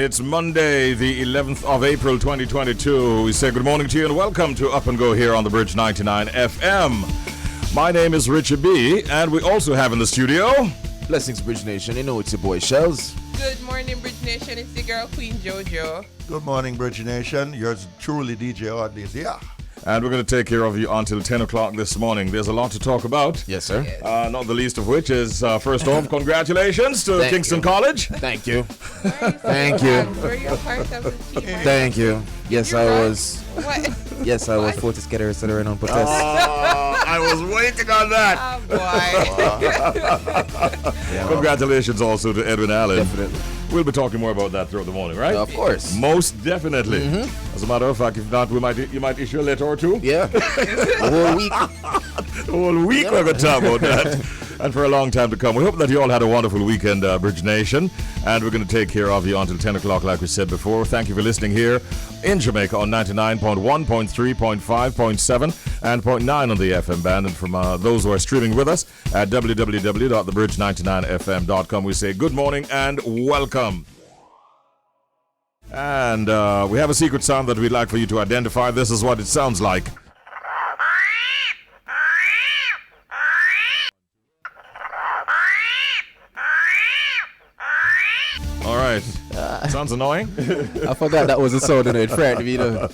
It's Monday, the 11th of April, 2022. We say good morning to you and welcome to Up and Go here on the Bridge 99 FM. My name is Richie B, and we also have in the studio... Blessings, Bridge Nation. You know it's your boy, Shells. Good morning, Bridge Nation. It's the girl, Queen Jojo. Good morning, Bridge Nation. Yours truly, DJ Oddlies. Yeah. And we're going to take care of you until 10 o'clock this morning. There's a lot to talk about. Yes, sir. Not the least of which is, first off, congratulations to Kingston College. Thank you. Thank you. Were you a part of the team? Thank you. Yes, I was. What? Yes, I was for to get her on protest. I was waiting on that. Oh, boy. Congratulations also to Edwin Allen. Definitely. We'll be talking more about that throughout the morning, right? Of course. Most definitely. As a matter of fact, if not, you might issue a letter or two. Yeah. The whole week. The whole week we're going to talk about that. And for a long time to come. We hope that you all had a wonderful weekend, Bridge Nation. And we're going to take care of you until 10 o'clock, like we said before. Thank you for listening here in Jamaica on 99.1, 0.3, 0.5, 0.7, and 0.9 on the FM band. And from those who are streaming with us at www.thebridge99fm.com, we say good morning and welcome. And we have a secret sound that we'd like for you to identify. This is what it sounds like. All right. Sounds annoying. I forgot that was a sound in it. Friend, you know.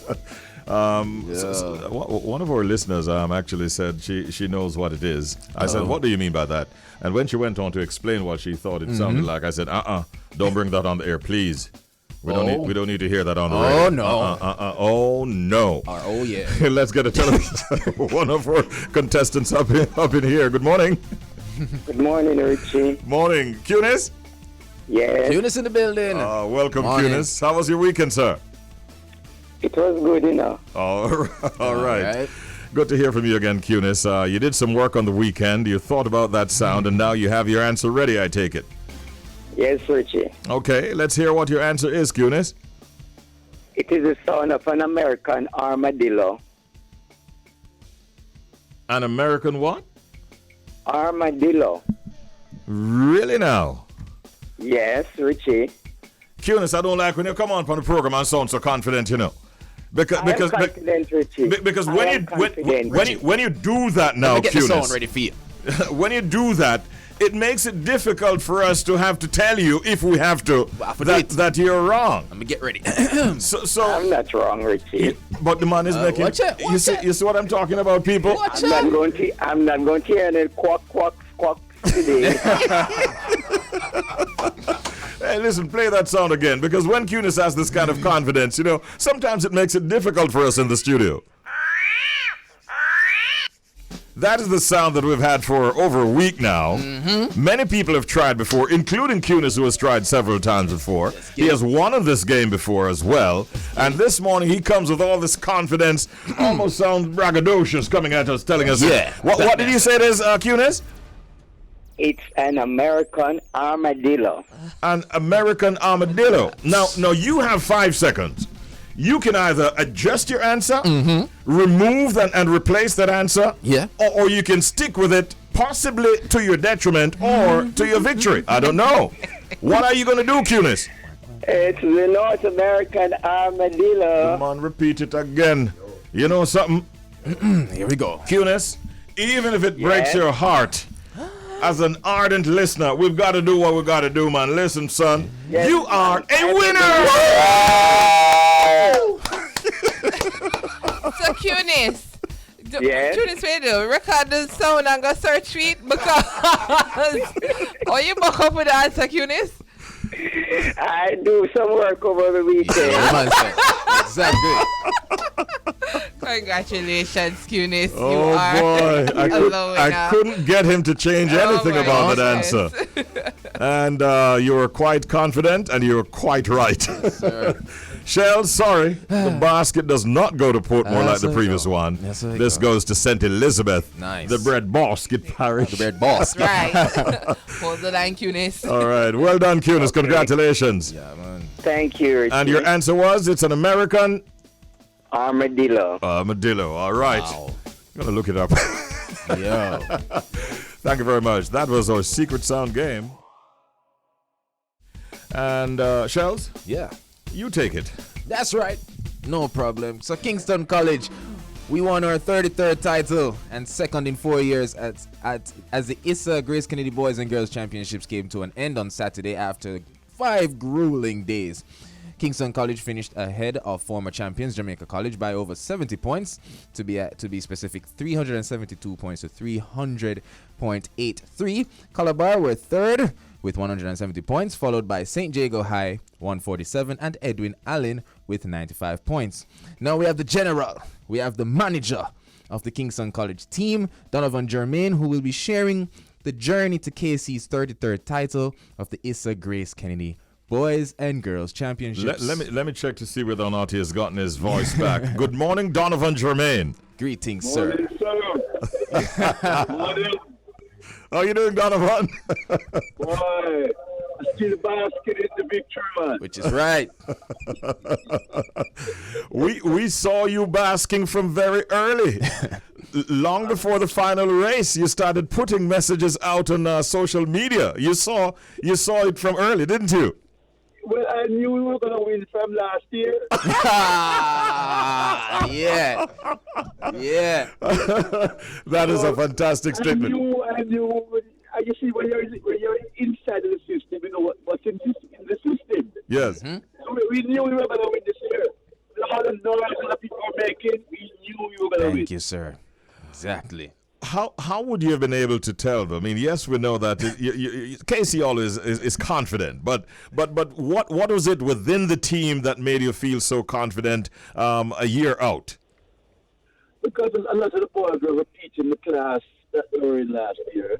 One of our listeners actually said she knows what it is. I said, what do you mean by that? And when she went on to explain what she thought it sounded like, I said, don't bring that on the air, please. We don't need to hear that on the radio. Oh, no. Oh, no. Oh, yeah. Let's get a one of our contestants up in here. Good morning. Good morning, Richie. Morning. Cunis? Yes, Eunice in the building. Welcome, Morning. Cunis. How was your weekend, sir? it was good, you know. All right. Good to hear from you again, Cunis. You did some work on the weekend. You thought about that sound, and now you have your answer ready, I take it. Yes, Richie. Okay, let's hear what your answer is, Cunis. It is the sound of an American armadillo. An American what? Armadillo. Really now? Yes, Richie. Cunis, I don't like when you come on the program and sound so confident, you know. Because I am confident, Richie. because I when am confident. when you do that now, Let me get the Cunis, sound ready for you. when you do that, it makes it difficult for us to have to tell you if we have to that you're wrong. Let me get ready. So I'm not wrong, Richie. but the man is making. watch it, You see what I'm talking about, people? I'm not going to hear any quack today. Hey, listen, play that sound again, because when Cunis has this kind of confidence, you know, sometimes it makes it difficult for us in the studio. That is the sound that we've had for over a week now. Many people have tried before, including Cunis, who has tried several times before. He has won in this game before as well. And this morning he comes with all this confidence, almost sounds braggadocious, coming at us, telling us. Yeah. What did you say it is, Cunis? It's an American armadillo. An American armadillo. Now you have 5 seconds. You can either adjust your answer, remove and replace that answer, or you can stick with it, possibly to your detriment or to your victory. I don't know. What are you going to do, Cunis? It's the North American armadillo. Come on, repeat it again. You know something? Here we go. Cunis, even if it breaks your heart, as an ardent listener, we've got to do what we've got to do, man. Listen, son, you are a winner! So, Cunis. Yes? Cunis, wait, record the sound and go search it because. Oh, you buck up with the answer, Cunis? I do some work over the weekend. Exactly. Congratulations, Cunis. Oh, you are boy. I couldn't get him to change anything about that answer. And you were quite confident, and you were quite right. Shell, sorry, the basket does not go to Portmore like the previous one. This goes to St. Elizabeth, the bread basket parish. The bread boss. Right. Hold the line, Cunis. All right, well done, Cunis. Okay. Congratulations. Yeah, man. Thank you, Richie. And your answer was, it's an American armadillo. Armadillo. All right. Wow. I'm going to look it up. Yeah. Thank you very much. That was our secret sound game. And Shells, Yeah. you take it. That's right. No problem. So Kingston College, we won our 33rd title and second in 4 years as the ISA Grace Kennedy Boys and Girls Championships came to an end on Saturday after 5 grueling days. Kingston College finished ahead of former champions Jamaica College by over 70 points, to be specific, 372 points to 300.83. Calabar were third with 170 points, followed by St. Jago High 147 and Edwin Allen with 95 points. Now we have the general, we have the manager of the Kingston College team, Donovan Germain, who will be sharing the journey to KC's 33rd title of the ISA Grace Kennedy Boys and Girls Championships. Let me check to see whether or not he has gotten his voice back. Good morning, Donovan Germain. Greetings, sir. Morning. How you doing, Donovan? Boy, still basking in the victory, man. Which is right. we saw you basking from very early. Long before the final race, you started putting messages out on social media. You saw it from early, didn't you? Well, I knew we were going to win from last year. Yeah. Yeah. That is a fantastic statement. I knew. You see, when you're inside of the system, you know what's in the system. Yes. So we knew we were going to win this year. All the noise that people were making, we knew we were going to win. Thank you, sir. Exactly. How would you have been able to tell them? I mean, yes, we know that Casey always is confident, but what was it within the team that made you feel so confident a year out? Because a lot of the boys were teaching the class that we were in last year,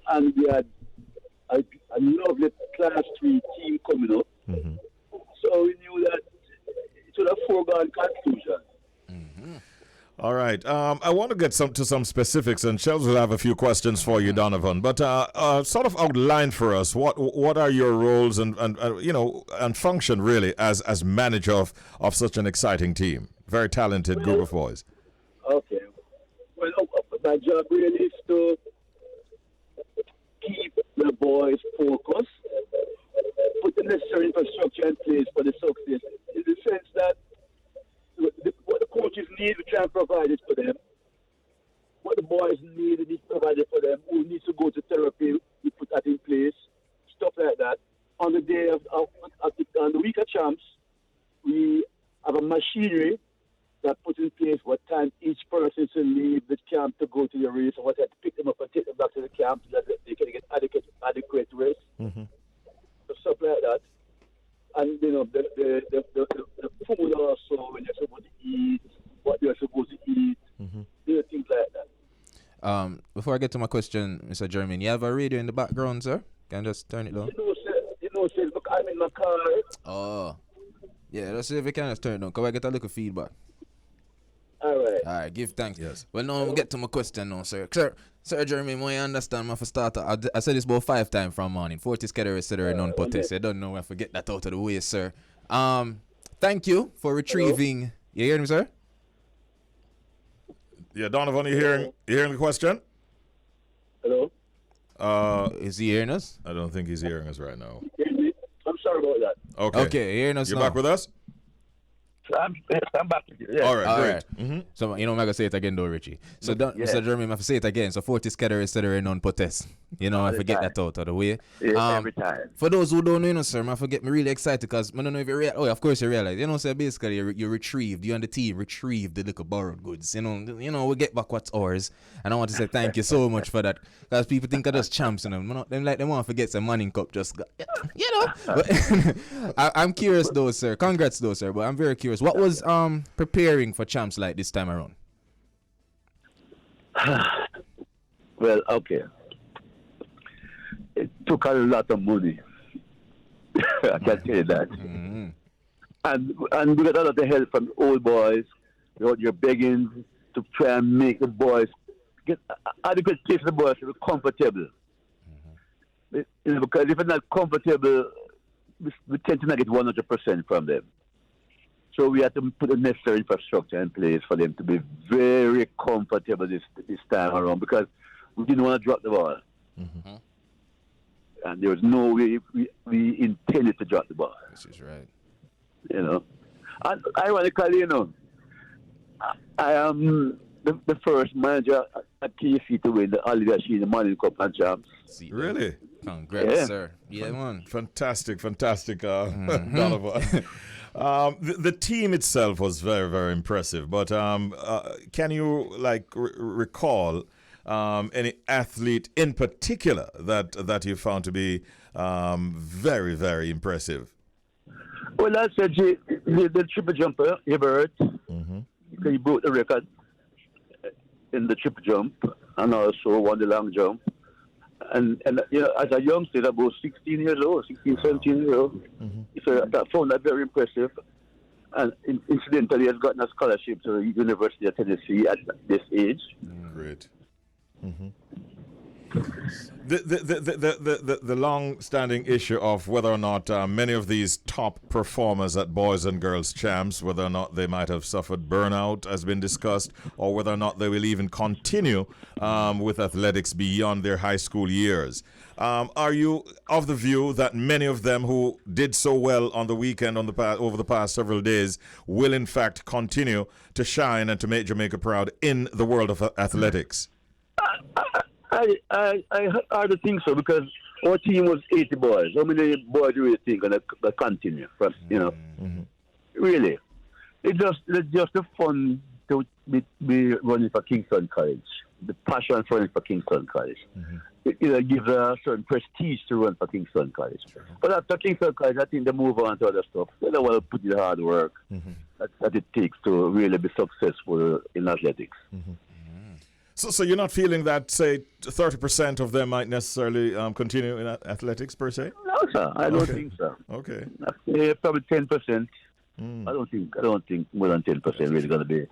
and we had a lovely Class 3 team coming up. Mm-hmm. So we knew that it was a foregone conclusion. All right. I want to get to some specifics, and Shells will have a few questions for you, Donovan. But sort of outline for us what are your roles and function really as manager of such an exciting team, very talented group of boys. Okay. Well, my job really is to keep the boys focused, put the necessary infrastructure in place for the success, in the sense that what the coaches need, we try and provide it for them. What the boys need, we need to provide it for them. Who needs to go to therapy, we put that in place. Stuff like that. On the day on the week of champs, we have a machinery that puts in place what time each person should leave the camp to go to the race, or what time to pick them up and take them back to the camp so that they can get adequate rest. Mm-hmm. So stuff like that. And the food also, when you're supposed to eat, what you're supposed to eat, things like that. Before I get to my question, Mr. German, you have a radio in the background, sir? Can I just turn it down? Sir, look, I'm in my car. Oh. Yeah, let's see if we can just turn it down. Can I get a little feedback? All right. All right, give thanks. Yes. Well, now we'll get to my question now, sir. Sir Jeremy, I understand, for starter, I said this about 5 times from morning. 40 scatter, etc., non-potential. I don't know if I get that out of the way, sir. Thank you for retrieving. Hello? You hearing me, sir? Yeah, Donovan, you hearing the question? Hello? Is he hearing us? I don't think he's hearing us right now. I'm sorry about that. Okay. Hearing us You're now. back with us? I'm back with you. Yeah. All right, great. Right. Mm-hmm. So, I'm going to say it again, though, Richie. So, Mr. Jeremy, I have to say it again. So, 40 scatter, etc., non-potest. I forget that out of the way. Every time. For those who don't know, sir, I forget me really excited because I don't know if you realize. Oh, of course you realize. So basically you retrieved, you and the team retrieved the little borrowed goods. We get back what's ours. And I want to say thank you so much for that. Because people think I'm just champs, them want to forget some Manning Cup. Just, But, I'm curious though, sir. Congrats though, sir. But I'm very curious. What was preparing for champs like this time around? Well, okay. It took a lot of money. I can tell you that. Mm-hmm. And we got a lot of help from the old boys. You're begging to try and make the boys get adequate place for the boys to be comfortable. Because if they're not comfortable, we tend to not get 100% from them. So we have to put the necessary infrastructure in place for them to be very comfortable this time around, because we didn't want to drop the ball. Mm-hmm. and there was no way we intended to drop the ball. This is right. You know, and ironically, you know, I am the first manager at KC to win the Oliver Sheen Morning Cup and Champs. Really? Congrats, Yeah. sir. Yeah, man. Fantastic, Donovan. The team itself was very, very impressive. But can you recall any athlete in particular that you found to be very, very impressive? Well, I said the triple jumper, Everett, he broke the record in the triple jump and also won the long jump. And you know, as a youngster, about 16 years old, 16, 17 years old. So I found that very impressive. And incidentally, has gotten a scholarship to the University of Tennessee at this age. Great. The long-standing issue of whether or not many of these top performers at Boys and Girls Champs, whether or not they might have suffered burnout has been discussed, or whether or not they will even continue with athletics beyond their high school years. Are you of the view that many of them who did so well on the weekend over the past several days will in fact continue to shine and to make Jamaica proud in the world of athletics? I hardly think so, because our team was 80 boys. How many boys do you think are going to continue? From, you know, really, it's just the fun to be running for Kingston College. The passion for running for Kingston College. It gives a certain prestige to run for Kingston College. But after Kingston College, I think they move on to other stuff. They don't want to put in the hard work that it takes to really be successful in athletics. So you're not feeling that, say, 30% of them might necessarily continue in athletics per se? No, sir. I don't think so. Okay. Probably 10%. I don't think more than 10% really going to be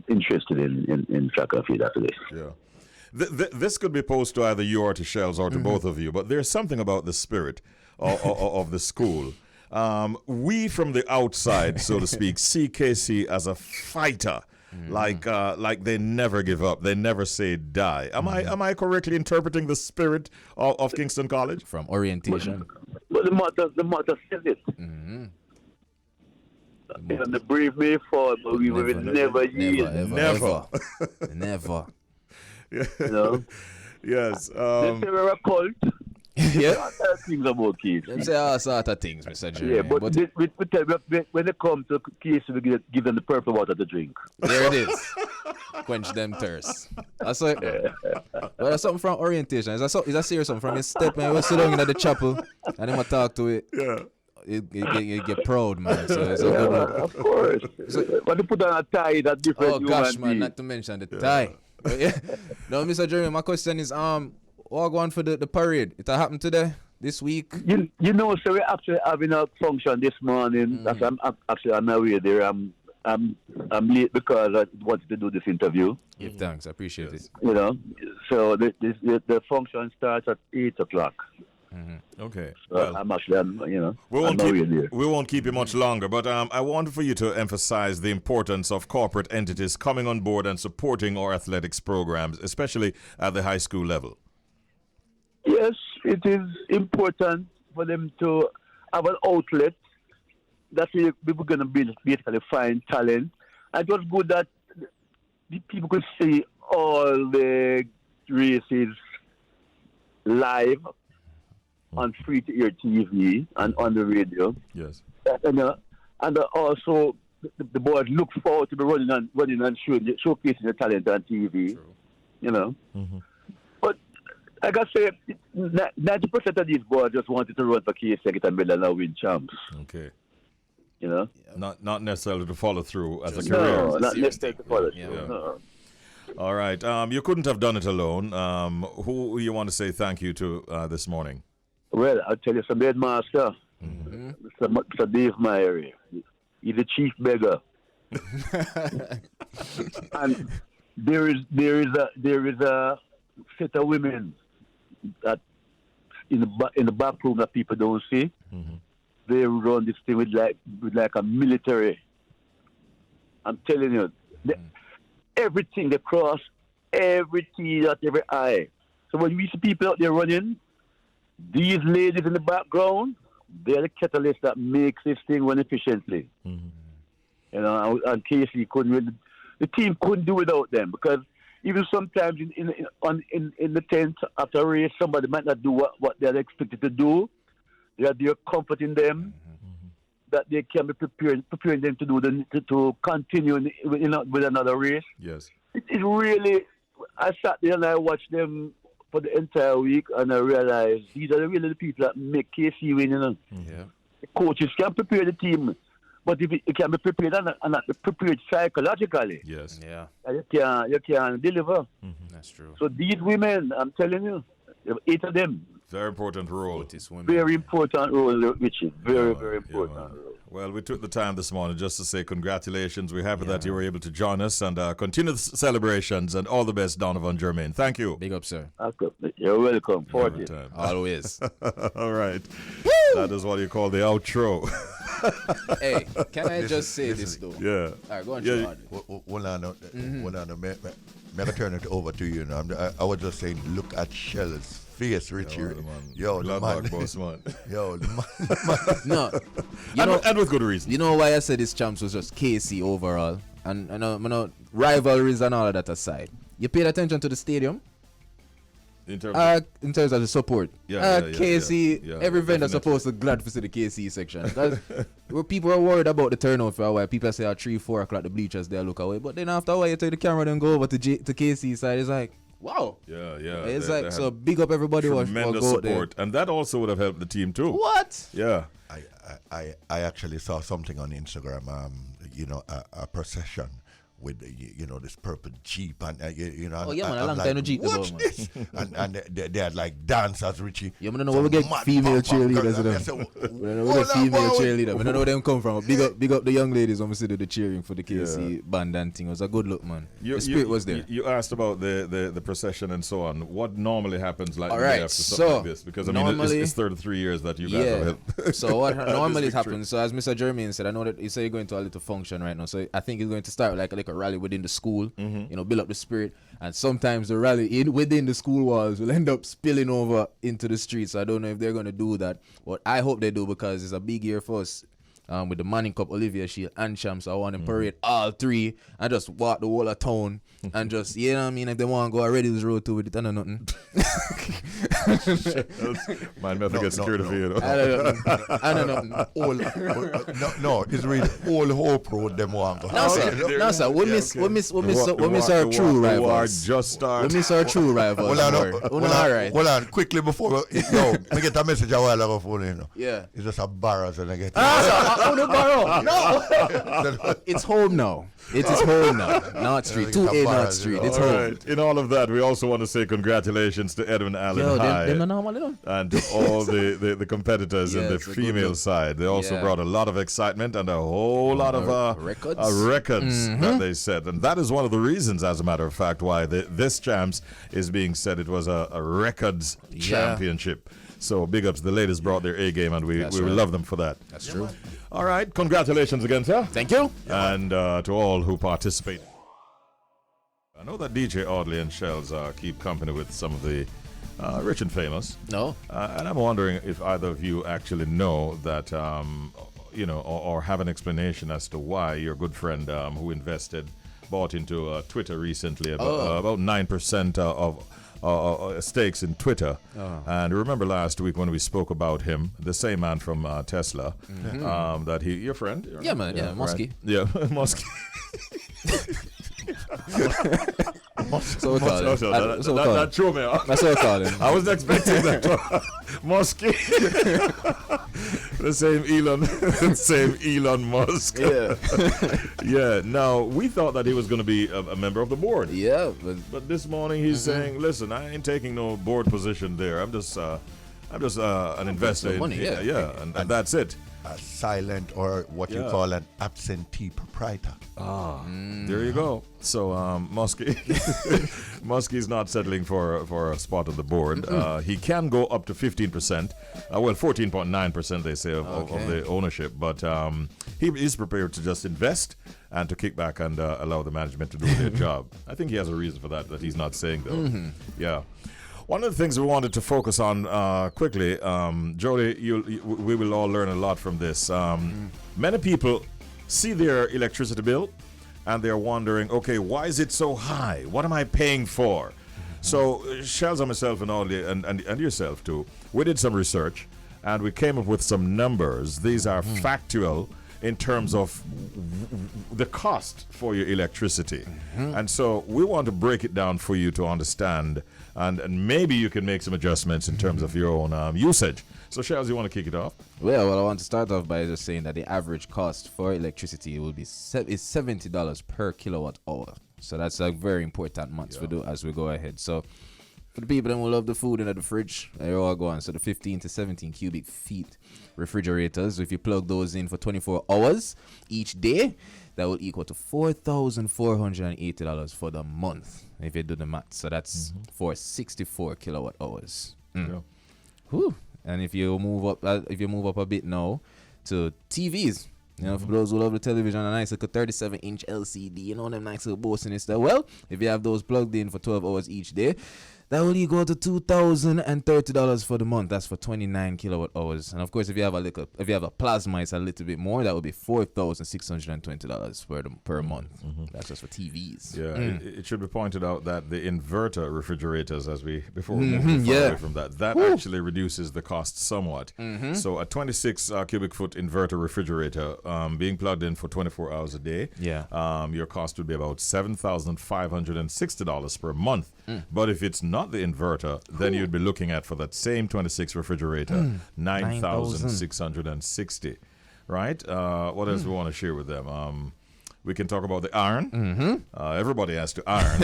interested in track and field after this. Yeah. This could be posed to either you or to Shells or to both of you, but there's something about the spirit of the school. We from the outside, so to speak, see KC as a fighter. Like they never give up, they never say die. Am I correctly interpreting the spirit of Kingston College? From orientation. But the motto says it. And the brave may fall, but we will never yield. Never. Never. Yeah. You know? Yes. They say we're a cult. Yeah. Things about kids. Them say all sort of things, Mr. Jerry. Yeah, but when they come to case, we give them the purple water to drink. There it is. Quench them thirst. That's it. Well, that's something from orientation. Is that serious something from your step, man? We sit down in the chapel and then I talk to it. Yeah. You get proud, man. So it's a good one. Of course. But they put on a tie that different. Oh gosh, man, not to mention the tie. But yeah. No, Mr. Jerry, my question is what going for the parade? It happened today, this week. You know, so we're actually having a function this morning. That's I'm actually on my way there. I'm late because I wanted to do this interview. Give thanks, I appreciate it. You know, so the function starts at 8:00. Okay. So Well, I'm actually, we there. won't keep you much longer, but I want for you to emphasize the importance of corporate entities coming on board and supporting our athletics programs, especially at the high school level. Yes, it is important for them to have an outlet. That's where people going to basically find talent. And it was good that the people could see all the races live on free-to-air TV and on the radio. Yes. And also the boys look forward to be running and showcasing their talent on TV. True. You know. But like I say, 90% of these boys just wanted to run for KC, get a medal and win champs. Okay. You know? Not necessarily to follow through as a No, career. not necessarily to follow through. Yeah. No. All right. You couldn't have done it alone. Who you want to say thank you to this morning? Well, I'll tell you some headmaster, Mr. Dave Meyer. He's the chief beggar. And there is a set of women that in the back room that people don't see. They run this thing with like a military. I'm telling you, everything they cross, every T, that every I. So when we see people out there running, these ladies in the background, they're the catalyst that makes this thing run efficiently. You know, and Casey couldn't really, the team couldn't do without them, because even sometimes in the tent after a race, somebody might not do what they're expected to do. They are there comforting them that they can be preparing them to do to continue with another race. Yes. It really, I sat there and I watched them for the entire week, and I realized these are really the people that make KC win. You know, the coaches can prepare the team, but if it can be prepared and not be prepared psychologically, Yes. Yeah. you can deliver. That's true. So these women, I'm telling you, there are 8 of them. Very important role. Very important role, Richie. Very important man. role. Well, we took the time this morning just to say congratulations. We're happy that you were able to join us, and continue the celebrations, and all the best, Donovan Germain. Thank you. Big up, sir. Okay. You're welcome. 40. Always. All right. That is what you call the outro. Hey, can I just say this though? Yeah. All right, go on, Yeah. Sean. May I turn it over to you now? I was just saying, look at Shell's face, Richie. Yo, the man. Boss man. Yo, the man. No, you know, and with good reason. you know why I said this champs was just KC overall, and rivalries and all of that aside. You paid attention to the stadium. In terms of the support. KC, every vendor supposed to glad to see the KC section. Where people are worried about the turnout for a while. People say at 3-4 o'clock the bleachers there look away. But then after a while you take the camera and go over to KC side. It's like, wow. Yeah. It's like, so big up everybody who tremendous go support. there. And that also would have helped the team too. What? Yeah. I actually saw something on Instagram, a procession with this purple Jeep and Oh yeah, man, a long like, time no Jeep. What's this? and they had like dancers, Richie. Yeah, man, I know where we get female cheerleaders. We get female cheerleaders. We don't know where them come from. Big up the young ladies when we see the cheering for the KC band and thing. It was a good look, man. The spirit was there. You asked about the procession and so on. What normally happens like All right, after something like this? Because I mean, it's 33 years that you guys have helped. So what normally happens? So as Mr. Jermaine said, I know that you say you're going to a little function right now. So I think it's going to start like a rally within the school. Build up the spirit. And sometimes the rally within the school walls will end up spilling over into the streets. I don't know if they're going to do that, but I hope they do, because it's a big year for us. With the Manning Cup, Olivia Shield, and Champs, so I want to parade all 3 and just walk the whole of town and just, you know what I mean? If they want to go already, this road to with it, I know nothing. Mine method gets security for you. I know nothing. No, it's really all Hope Road them want. No, sir. We miss our true rivals. Just start. We miss our true rivals. Hold on, quickly before I get a message a while ago for you. Yeah. It's just a barrels and I get the barrel. No. It's home now. It is home now. North Street. 2A North Street. It's home. Right. In all of that, we also want to say congratulations to Edwin Allen High and to all the competitors in the female side. They also brought a lot of excitement and a whole lot of records that they set. And that is one of the reasons, as a matter of fact, why this champs is being said it was a records championship. So big ups. The ladies brought their A game, and we love them for that. That's true. All right. Congratulations again, sir. Thank you. And to all who participated. I know that DJ Audley and Shells keep company with some of the rich and famous. No. And I'm wondering if either of you actually know that, or have an explanation as to why your good friend who bought into Twitter recently, about 9% of stakes in Twitter. And remember last week when we spoke about him, the same man from Tesla, that your friend? Yeah, man. Yeah, Mosky. Right. Yeah, Mosky. So we call him. That threw me off. That's what we call him. I wasn't expecting that. Mosky. the same Elon Musk. Yeah. Yeah. Now, we thought that he was going to be a member of the board. Yeah. But this morning he's saying, listen, I ain't taking no board position there. I'm just an investor. Money, and that's it. A silent, or what you call an absentee proprietor. There you go. So Musky's not settling for a spot on the board. He can go up to 15%. 14.9% they say of the ownership. But he is prepared to just invest and to kick back and allow the management to do their job. I think he has a reason for that he's not saying though. Yeah. One of the things we wanted to focus on quickly, Jody, we will all learn a lot from this. Many people see their electricity bill and they're wondering, okay, why is it so high? What am I paying for? So, Shells and myself and yourself too, we did some research and we came up with some numbers. These are factual in terms of the cost for your electricity. And so we want to break it down for you to understand, and maybe you can make some adjustments in terms of your own usage. So, Shells, you want to kick it off? Well, I want to start off by just saying that the average cost for electricity will be is $70 per kilowatt hour. So that's a very important month to do as we go ahead. So for the people that will love the food in the fridge, they're all going. So the 15 to 17 cubic feet refrigerators, if you plug those in for 24 hours each day, that will equal to $4,480 for the month if you do the math. So that's for 64 kilowatt hours. Whew. And if you move up a bit now to TVs, you know, for those who love the television, a nice little 37-inch LCD, you know, them nice little bossing and stuff. Well, if you have those plugged in for 12 hours each day, that will equal to $2,030 for the month. That's for 29 kilowatt hours. And of course, if you have a plasma, it's a little bit more. That would be $4,620 per month. That's just for TVs. Yeah, it should be pointed out that the inverter refrigerators, before we move away from that actually reduces the cost somewhat. So a 26 cubic foot inverter refrigerator being plugged in for 24 hours a day, your cost would be about $7,560 per month. But if it's not the inverter, then you'd be looking at, for that same 26 refrigerator, $9,660. Right? What else we want to share with them? We can talk about the iron. Everybody has to iron.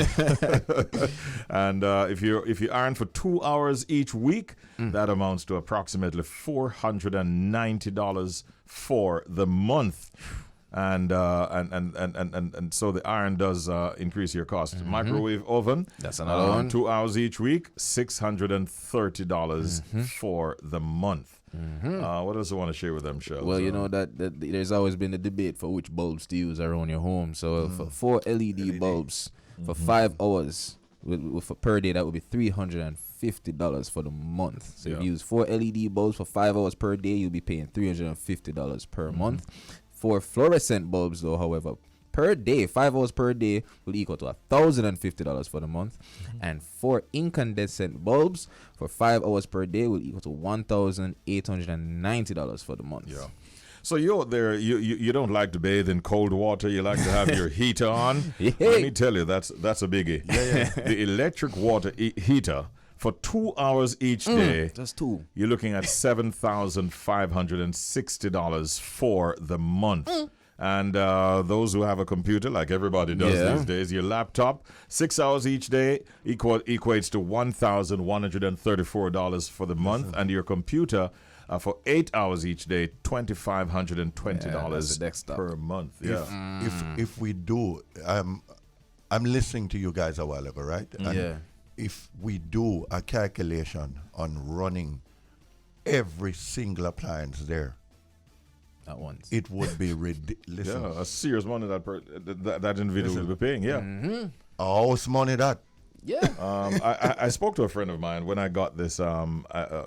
And if you iron for 2 hours each week, that amounts to approximately $490 for the month. And so the iron does increase your cost. Microwave oven, that's another one. 2 hours each week, $630 for the month. What else do you want to share with them, Shells? Well, you know that there's always been a debate for which bulbs to use around your home. So for 4 LED bulbs for 5 hours per day, that would be $350 for the month. So if you use 4 LED bulbs for 5 hours per day, you'll be paying $350 per month. For fluorescent bulbs, though, however, per day, 5 hours per day will equal to $1,050 for the month. And for incandescent bulbs, for 5 hours per day will equal to $1,890 for the month. Yeah. So you're there. You don't like to bathe in cold water. You like to have your heater on. Let me tell you, that's a biggie. The electric water heater. For 2 hours each day, just two. You're looking at $7,560 for the month. And those who have a computer, like everybody does these days, your laptop, 6 hours each day equates to $1,134 for the month. And your computer, for 8 hours each day, $2,520 per month. If we do, I'm listening to you guys a while ago, right? And if we do a calculation on running every single appliance there at once, it would be ridiculous. A serious money that individual will be paying. House money that. I spoke to a friend of mine when I got this.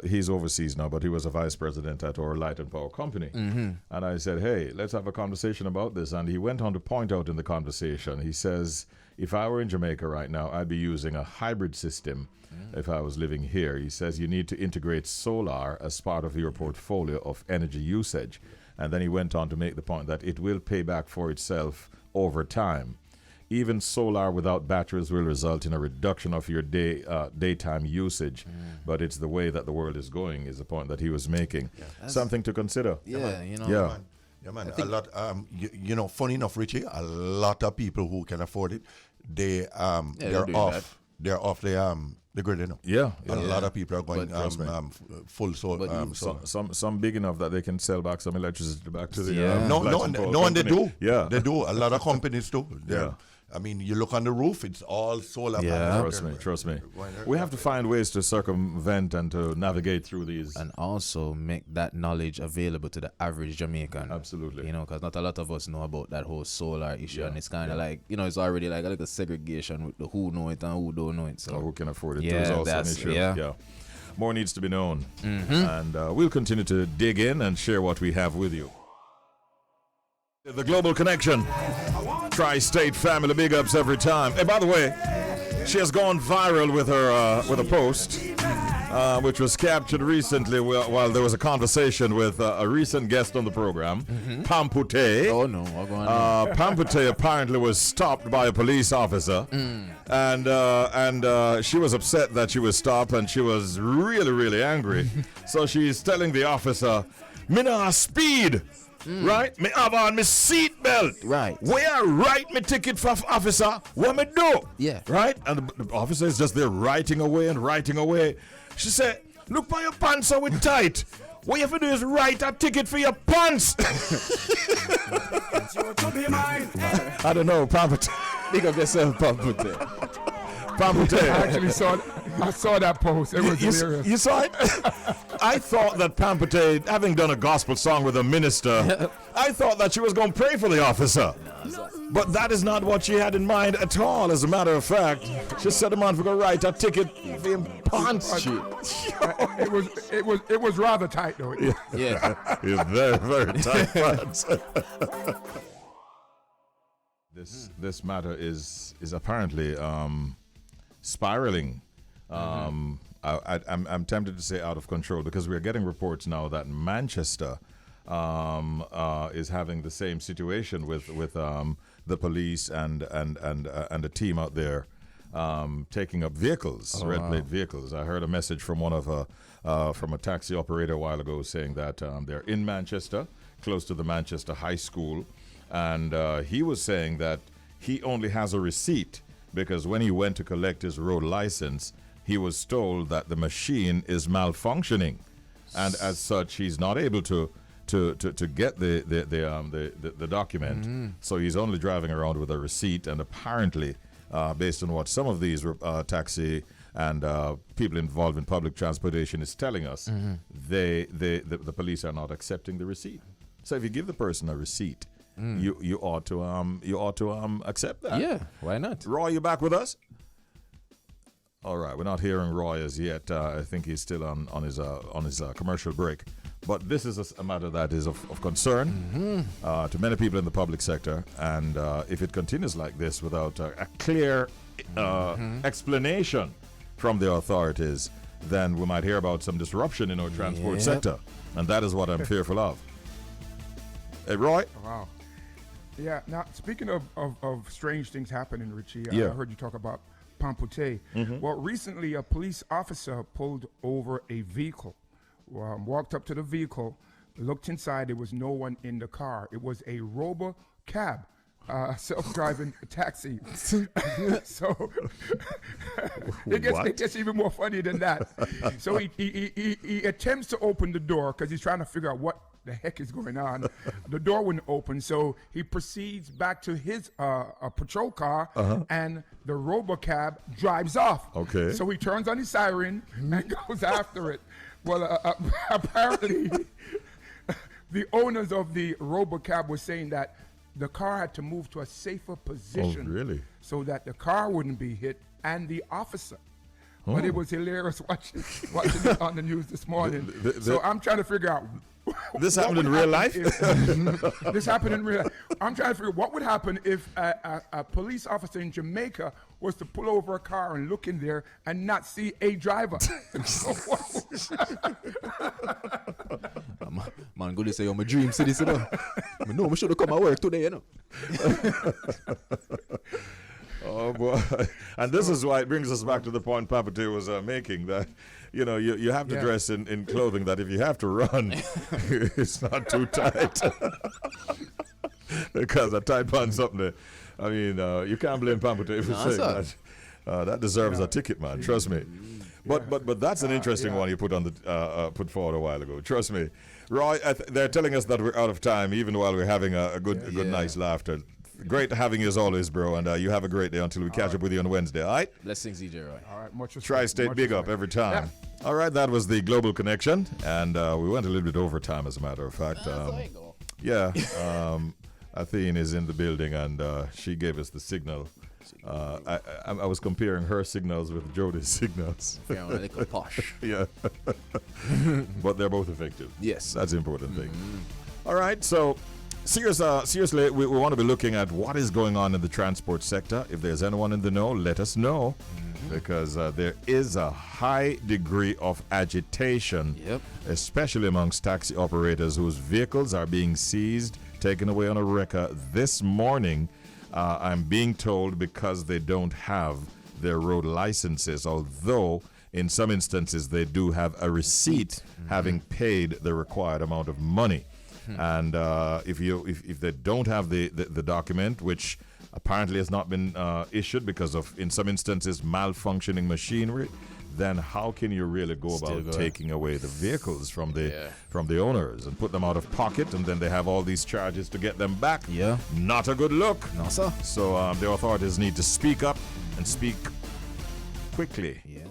He's overseas now, but he was a vice president at our light and power company. And I said, hey, let's have a conversation about this. And he went on to point out in the conversation, he says, if I were in Jamaica right now, I'd be using a hybrid system if I was living here. He says you need to integrate solar as part of your portfolio of energy usage. And then he went on to make the point that it will pay back for itself over time. Even solar without batteries will result in a reduction of your daytime usage. But it's the way that the world is going is the point that he was making. Something to consider. Yeah, man. A lot. You know, funny enough, Richie, a lot of people who can afford it, they're off. They're off the grid, you know. A lot of people are going full solar. Some big enough that they can sell back some electricity back to the. No, and they do. Yeah, they do. A lot of companies do. I mean, you look on the roof, it's all solar panels. panels. Trust me. We have to find ways to circumvent and to navigate through these. And also make that knowledge available to the average Jamaican. Absolutely. You know, because not a lot of us know about that whole solar issue. And it's kind of like, you know, it's already like a little segregation with the who know it and who don't know it. So or who can afford it. Yeah, There's also an that's, issue. yeah. More needs to be known. And we'll continue to dig in and share what we have with you. The Global Connection. Tri-State family, big ups every time. And by the way, she has gone viral with her with a post, which was captured recently while there was a conversation with a recent guest on the program, Pampatay. Oh no, what's going on? Pampatay apparently was stopped by a police officer, and she was upset that she was stopped, and she was really, really angry. So she's telling the officer, "Me nah speed." Right? Me have on my seatbelt. Right. Where I write my ticket for officer, what me do? Yeah. Right? And the officer is just there writing away and writing away. She said, "Look by your pants are with tight. What you have to do is write a ticket for your pants." I don't know, Pampatay. Big up yourself, Pampatay. Pampatay. I saw that post. It was hilarious. You saw it? I thought that Pampatay, having done a gospel song with a minister, I thought that she was going to pray for the officer. But that is not what she had in mind at all. As a matter of fact, she said, "The man for going to write a ticket for him pants." It was rather tight though. Yeah. It's very, very tight pants. This matter is apparently spiraling. I'm tempted to say out of control, because we're getting reports now that Manchester is having the same situation with the police and a team out there taking up vehicles, red plate vehicles. I heard a message from from a taxi operator a while ago saying that they're in Manchester, close to the Manchester High School, and he was saying that he only has a receipt because when he went to collect his road license, he was told that the machine is malfunctioning, and as such, he's not able to get the document. So he's only driving around with a receipt, and apparently, based on what some of these taxi and people involved in public transportation is telling us, the police are not accepting the receipt. So if you give the person a receipt, you ought to accept that. Yeah, why not? Roy, you back with us? All right, we're not hearing Roy as yet. I think he's still on his commercial break. But this is a matter that is of concern to many people in the public sector. And if it continues like this without a clear explanation from the authorities, then we might hear about some disruption in our transport sector. And that is what I'm fearful of. Hey, Roy? Wow. Yeah, now, speaking of strange things happening, Richie, I heard you talk about Pampatay. Well, recently a police officer pulled over a vehicle, walked up to the vehicle, looked inside. There was no one in the car. It was a robo-cab, self-driving taxi. So it gets even more funny than that. So he attempts to open the door because he's trying to figure out what the heck is going on. The door wouldn't open, so he proceeds back to his patrol car, and the robocab drives off. Okay. So he turns on his siren and goes after it. Well, apparently, the owners of the robocab were saying that the car had to move to a safer position. Oh, really? So that the car wouldn't be hit and the officer. But it was hilarious watching it on the news this morning. So I'm trying to figure out. This happened in real life? This happened in real life. I'm trying to figure out what would happen if a police officer in Jamaica was to pull over a car and look in there and not see a driver. Man, go to say, my dream city, you know. I know, I should have come to work today, you know. Oh boy! And this is why it brings us back to the point Pampatay was making, that you have to dress in clothing that if you have to run, it's not too tight. Because a tight pants something there. I mean, you can't blame Pampatay for saying that. That deserves a ticket, man. Trust me. But that's an interesting one you put on the put forward a while ago. Trust me, Roy. They're telling us that we're out of time, even while we're having a good night's laughter. Great having you as always, bro. And you have a great day until we catch up with you on Wednesday. All right? Blessings, EJ Roy. All right, much respect. Tri-State big up every time. Yeah. All right, that was the Global Connection. And we went a little bit over time, as a matter of fact. Yeah. Athene is in the building, and she gave us the signal. I was comparing her signals with Jody's signals. A little posh. Yeah. But they're both effective. Yes. That's the important thing. All right, so seriously, we want to be looking at what is going on in the transport sector. If there's anyone in the know, let us know. Because there is a high degree of agitation, especially amongst taxi operators whose vehicles are being seized, taken away on a wrecker this morning. I'm being told because they don't have their road licenses, although in some instances they do have a receipt having paid the required amount of money. And if they don't have the document, which apparently has not been issued because of, in some instances, malfunctioning machinery, then how can you really go about taking away the vehicles from the owners and put them out of pocket, and then they have all these charges to get them back? Yeah. Not a good look. No, sir. So the authorities need to speak up and speak quickly. Yeah.